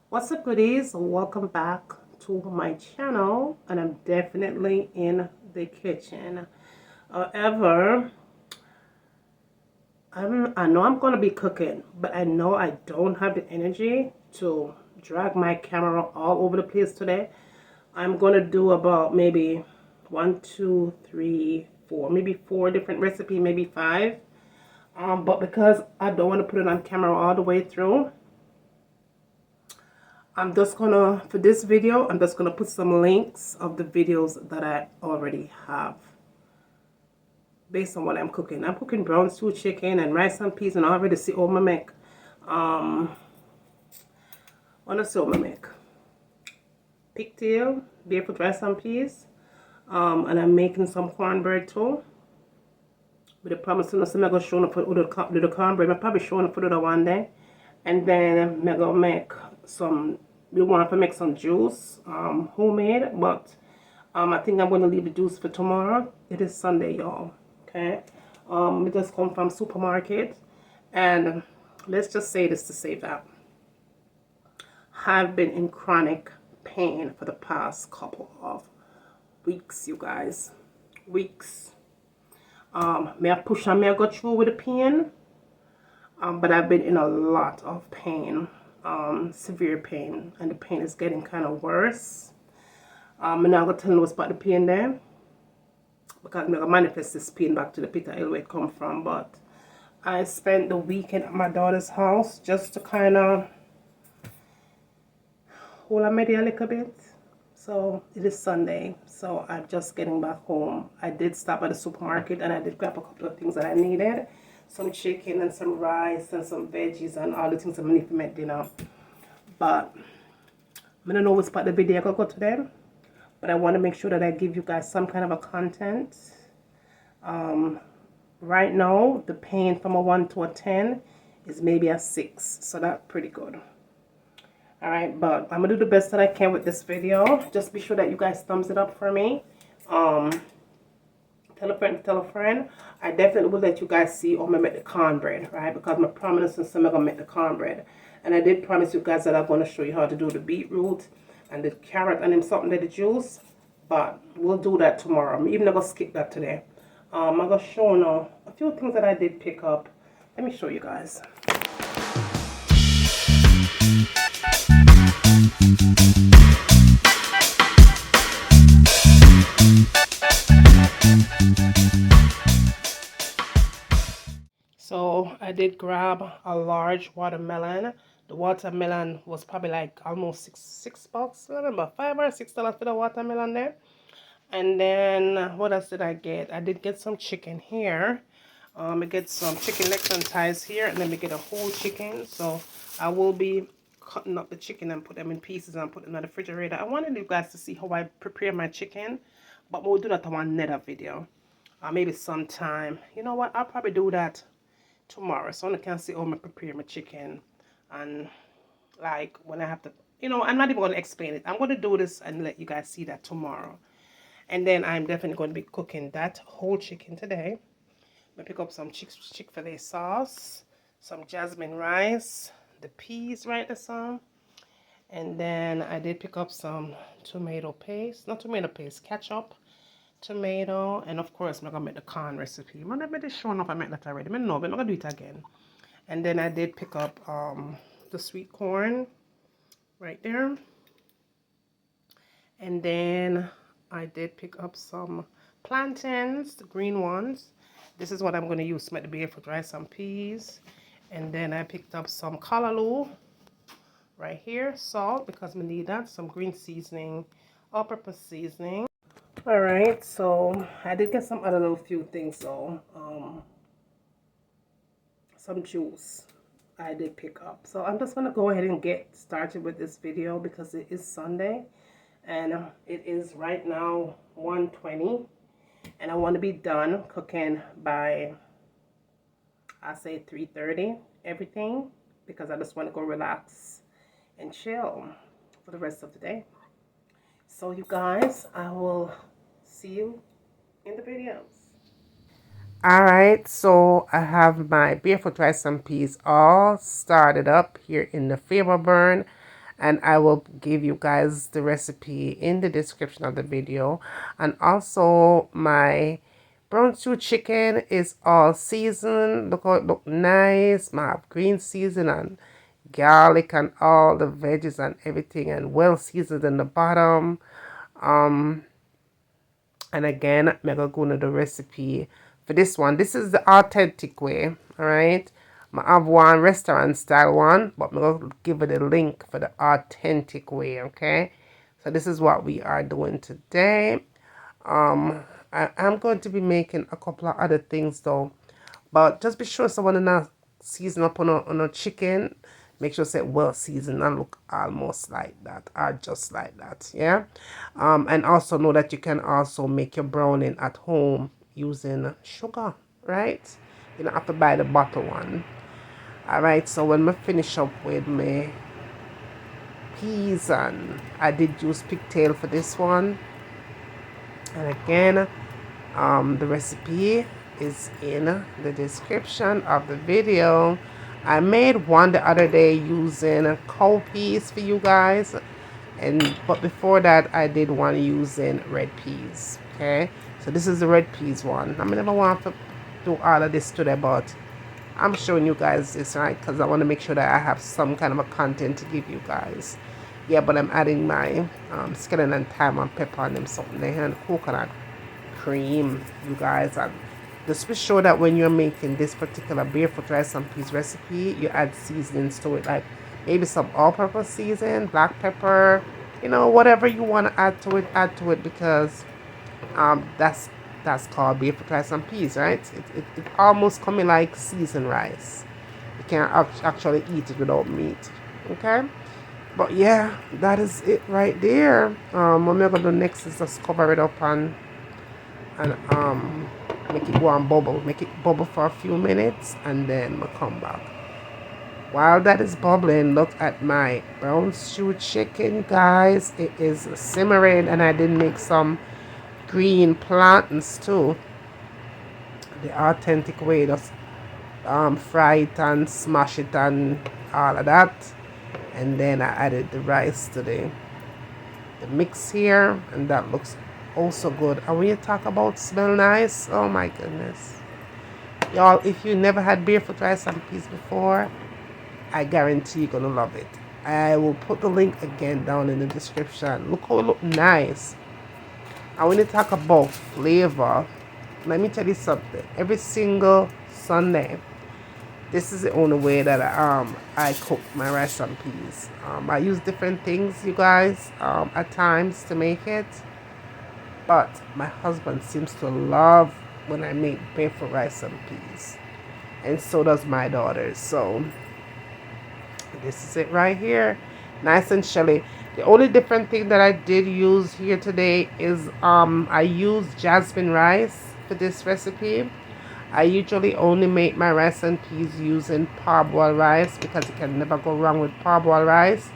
What's up, goodies? Welcome back to my channel, and I'm definitely in the kitchen. However, I know I'm gonna be cooking, but I know I don't have the energy to drag my camera all over the place today. I'm gonna do about maybe one, two, three, four, maybe four different recipes, maybe five. But because I don't want to put it on camera all the way through, for this video, I'm just gonna put some links of the videos that I already have based on what I'm cooking. I'm cooking brown stew chicken and rice and peas, and I already see all my make. Wanna see all my make pigtail, barefoot rice and peas. And I'm making some cornbread too. With the promise to I'm gonna show up for the cornbread. I'm probably showing up for the one day. And then I'm gonna make some, we want to make some juice, homemade, but I think I'm going to leave the juice for tomorrow. It is Sunday, y'all. Okay. We just come from supermarket, and let's just say this to say that I've been in chronic pain for the past couple of weeks, you guys. Weeks. May I push and may I go through with the pain? But I've been in a lot of pain, severe pain, and the pain is getting kind of worse. I'm not going to tell you what's about the pain there, because I'm going to manifest this pain back to the pit of hell where it come from. But I spent the weekend at my daughter's house just to kind of hold on my day a little bit. So it is Sunday, so I'm just getting back home. I did stop at the supermarket and I did grab a couple of things that I needed. Some chicken and some rice and some veggies and all the things I need to make dinner. But I don't know what's part of the video I could go to them. But I want to make sure that I give you guys some kind of a content. Right now, the pain from a 1 to a 10 is maybe a 6. So that's pretty good. Alright, but I'm going to do the best that I can with this video. Just be sure that you guys thumbs it up for me. Tell a friend to tell a friend. I definitely will let you guys see how I make the cornbread, right? Because my promise is I'm going to make the cornbread. And I did promise you guys that I'm going to show you how to do the beetroot and the carrot and something that the juice. But we'll do that tomorrow. I'm even going to skip that today. I'm going to show now a few things that I did pick up. Let me show you guys. So I did grab a large watermelon. The watermelon was probably like almost six bucks. I remember $5 or $6 for the watermelon there. And then what else did I get? I did get some chicken here. I get some chicken legs and thighs here, and then we get a whole chicken. So I will be cutting up the chicken and put them in pieces and put them in the refrigerator. I wanted you guys to see how I prepare my chicken, but we'll do that on another video. Maybe sometime. You know what? I'll probably do that tomorrow, so I can see how I prepare my chicken, and like when I have to, I'm not even going to explain it. I'm going to do this and let you guys see that tomorrow. And then I'm definitely going to be cooking that whole chicken today. I pick up some Chick-fil-A sauce, some jasmine rice, the peas, right, the some. And then I did pick up some tomato paste, not tomato paste, ketchup, tomato, and of course I'm gonna make the corn recipe. I'm not really sure if I made that already. I know, but I'm gonna do it again. And then I did pick up the sweet corn right there. And then I did pick up some plantains, the green ones. This is what I'm going to use to make the barefoot rice and peas. And then I picked up some callaloo right here, salt, because we need that, some green seasoning, all-purpose seasoning. All right, so I did get some other little few things, so some juice I did pick up. So I'm just going to go ahead and get started with this video because it is Sunday. And it is right now 1:20, and I want to be done cooking by, I say 3:30, everything, because I just want to go relax and chill for the rest of the day. So you guys, I will see you in the videos. Alright, so I have my barefoot rice and peas all started up here in the Favor burn. and I will give you guys the recipe in the description of the video. And also my brown stew chicken is all seasoned. Look how it look nice. I have green season and garlic and all the veggies and everything, and well seasoned in the bottom. And again, I'm gonna go into the recipe for this one. This is the authentic way, all right? I have one restaurant style one, but I'm gonna give it a link for the authentic way, okay? So this is what we are doing today. I'm going to be making a couple of other things though, but just be sure someone not season up on a chicken. Make sure it's well seasoned and look almost like that or just like that, yeah. And also know that you can also make your browning at home using sugar, right? You don't have to buy the bottle one. All right, so when we finish up with my peas, and I did use pigtail for this one, and again, the recipe is in the description of the video. I made one the other day using cow peas for you guys, but before that I did one using red peas. Okay, so this is the red peas one. I never want to do all of this today, but I'm showing you guys this, right, because I want to make sure that I have some kind of a content to give you guys. Yeah, but I'm adding my skeleton and thyme and pepper and them something there, and coconut cream, you guys. And just be sure that when you're making this particular barefoot rice and peas recipe, you add seasonings to it, like maybe some all-purpose season, black pepper, you know, whatever you want to add to it, because that's called barefoot rice and peas, right? It almost coming like seasoned rice. You can't actually eat it without meat, okay? But yeah, that is it right there. What I'm gonna do next is just cover it up and make it go and bubble. Make it bubble for a few minutes, and then we'll come back. While that is bubbling, look at my brown stew chicken, guys. It is simmering, and I did make some green plantains too, the authentic way. Just fry it and smash it and all of that, and then I added the rice to the mix here, and that looks also good. And when you talk about smell nice, oh my goodness, y'all, if you never had barefoot rice and peas before, I guarantee you're gonna love it. I will put the link again down in the description. Look how it look nice. And when you talk about flavor, let me tell you something. Every single Sunday, this is the only way that I cook my rice and peas. I use different things, you guys, at times to make it. But my husband seems to love when I make barefoot rice and peas. And so does my daughter. So this is it right here. Nice and shelly. The only different thing that I did use here today is I used jasmine rice for this recipe. I usually only make my rice and peas using parboiled rice because you can never go wrong with parboiled rice.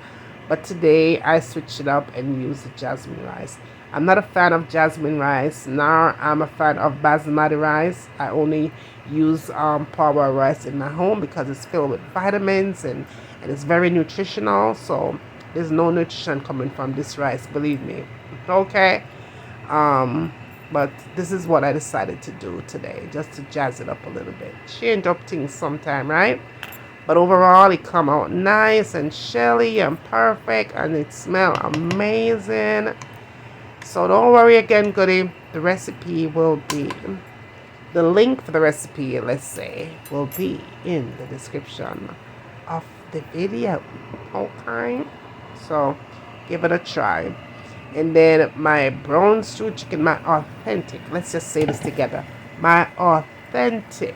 But today I switched it up and used the jasmine rice. I'm not a fan of jasmine rice, nor I'm a fan of basmati rice. I only use parboiled rice in my home because it's filled with vitamins and it's very nutritional. So there's no nutrition coming from this rice, believe me. Okay? But this is what I decided to do today, just to jazz it up a little bit. Change up things sometime, right? But overall, it come out nice and shelly and perfect, and it smells amazing. So don't worry again, goodie. The recipe will be, the link for the recipe, let's say, will be in the description of the video. Okay? So give it a try. And then my brown stew chicken, my authentic, let's just say this together, my authentic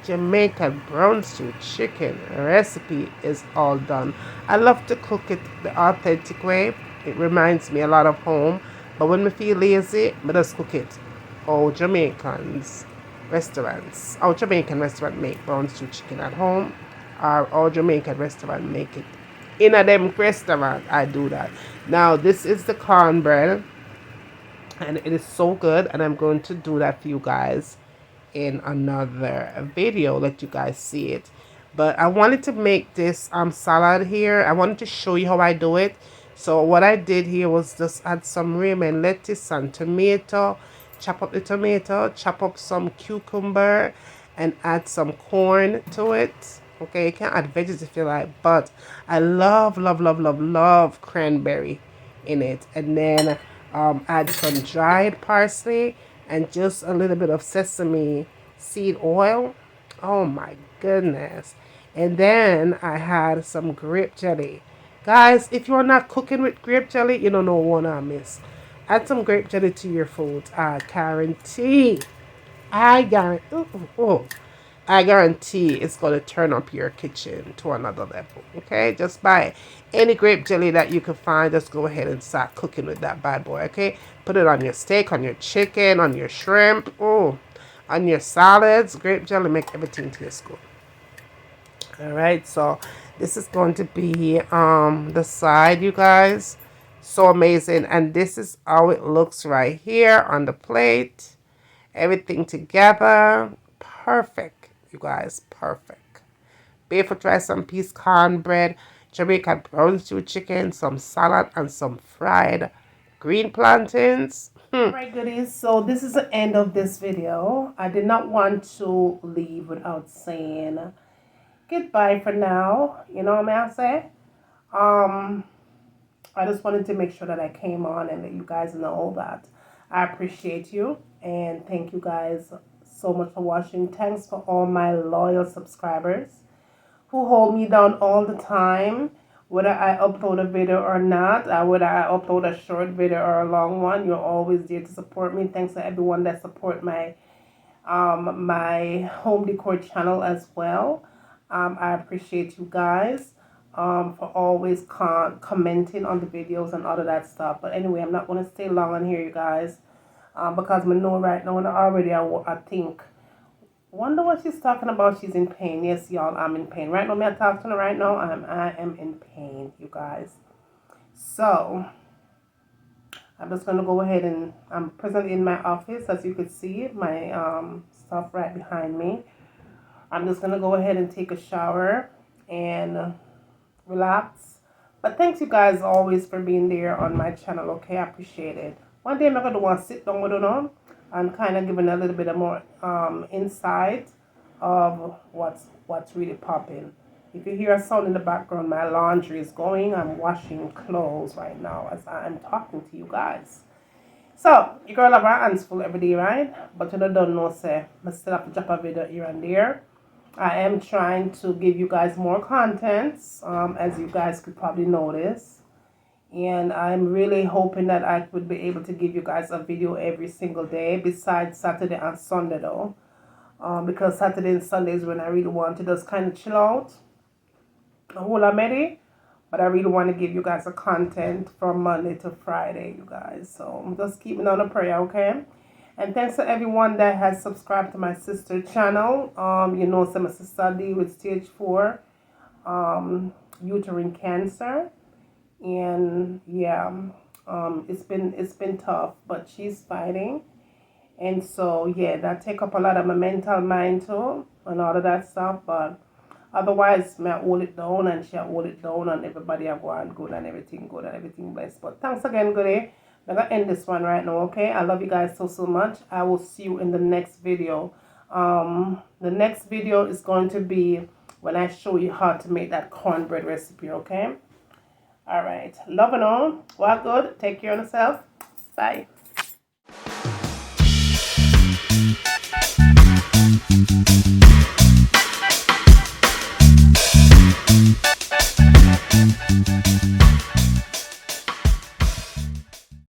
Jamaican brown stew chicken recipe is all done. I love to cook it the authentic way. It reminds me a lot of home. But when I feel lazy, I just cook it. All Jamaicans restaurants, our Jamaican restaurant make brown stew chicken at home. Our Jamaican restaurant make it in a them restaurant. I do that. Now this is the cornbread, and it is so good, and I'm going to do that for you guys in another video, let you guys see it. But I wanted to make this salad here. I wanted to show you how I do it. So what I did here was just add some romaine lettuce and tomato. Chop up the tomato, chop up some cucumber, and add some corn to it. Okay, you can add veggies if you like, but I love, love, love, love, love cranberry in it. And then add some dried parsley and just a little bit of sesame seed oil. Oh my goodness. And then I had some grape jelly. Guys, if you're not cooking with grape jelly, you don't know what I miss. Add some grape jelly to your food. I guarantee. I guarantee. I guarantee it's going to turn up your kitchen to another level. Okay? Just buy any grape jelly that you can find. Just go ahead and start cooking with that bad boy. Okay? Put it on your steak, on your chicken, on your shrimp. Oh, on your salads. Grape jelly make everything taste good. All right, so this is going to be the side, you guys. So amazing. And this is how it looks right here on the plate. Everything together. Perfect, you guys. Perfect. Barefoot rice, some peas, cornbread, Jamaican brown stew chicken, some salad, and some fried green plantains. Alright, goodies, so this is the end of this video. I did not want to leave without saying goodbye for now. You know what I say? I just wanted to make sure that I came on and let you guys know that I appreciate you. And thank you guys so much for watching. Thanks for all my loyal subscribers who hold me down all the time. Whether I upload a video or not, or whether I upload a short video or a long one, you're always there to support me. Thanks to everyone that support my my home decor channel as well. I appreciate you guys for always commenting on the videos and all of that stuff. But anyway, I'm not going to stay long on here, you guys, because I know right now already I think, wonder what she's talking about. She's in pain. Yes, y'all, I'm in pain. Right now, I'm talking to her right now. I am in pain, you guys. So I'm just going to go ahead and I'm presently in my office. As you can see, my stuff right behind me. I'm just going to go ahead and take a shower and relax. But thanks you guys always for being there on my channel, okay? I appreciate it. One day I'm going to want to sit down with you and kind of giving a little bit of more insight of what's really popping. If you hear a sound in the background, my laundry is going. I'm washing clothes right now as I'm talking to you guys. So, your girl have her hands full every day, right? But you don't know, say, I still have to drop a video here and there. I am trying to give you guys more contents, as you guys could probably notice. And I'm really hoping that I would be able to give you guys a video every single day, besides Saturday and Sunday though. Because Saturday and Sunday is when I really want to just kind of chill out. A whole already. But I really want to give you guys a content from Monday to Friday, you guys. So just keep me on a prayer, okay? And thanks to everyone that has subscribed to my sister channel. You know, my sister deal with stage 4 uterine cancer. And yeah, it's been tough, but she's fighting. And so yeah, that take up a lot of my mental mind too and all of that stuff. But otherwise, may I hold it down and she hold it down and everybody have gone good and everything blessed. But thanks again, goodie. I'm gonna end this one right now, okay? I love you guys so much. I will see you in the next video. The next video is going to be when I show you how to make that cornbread recipe, okay? All right. Love and all. Well, good. Take care of yourself. Bye.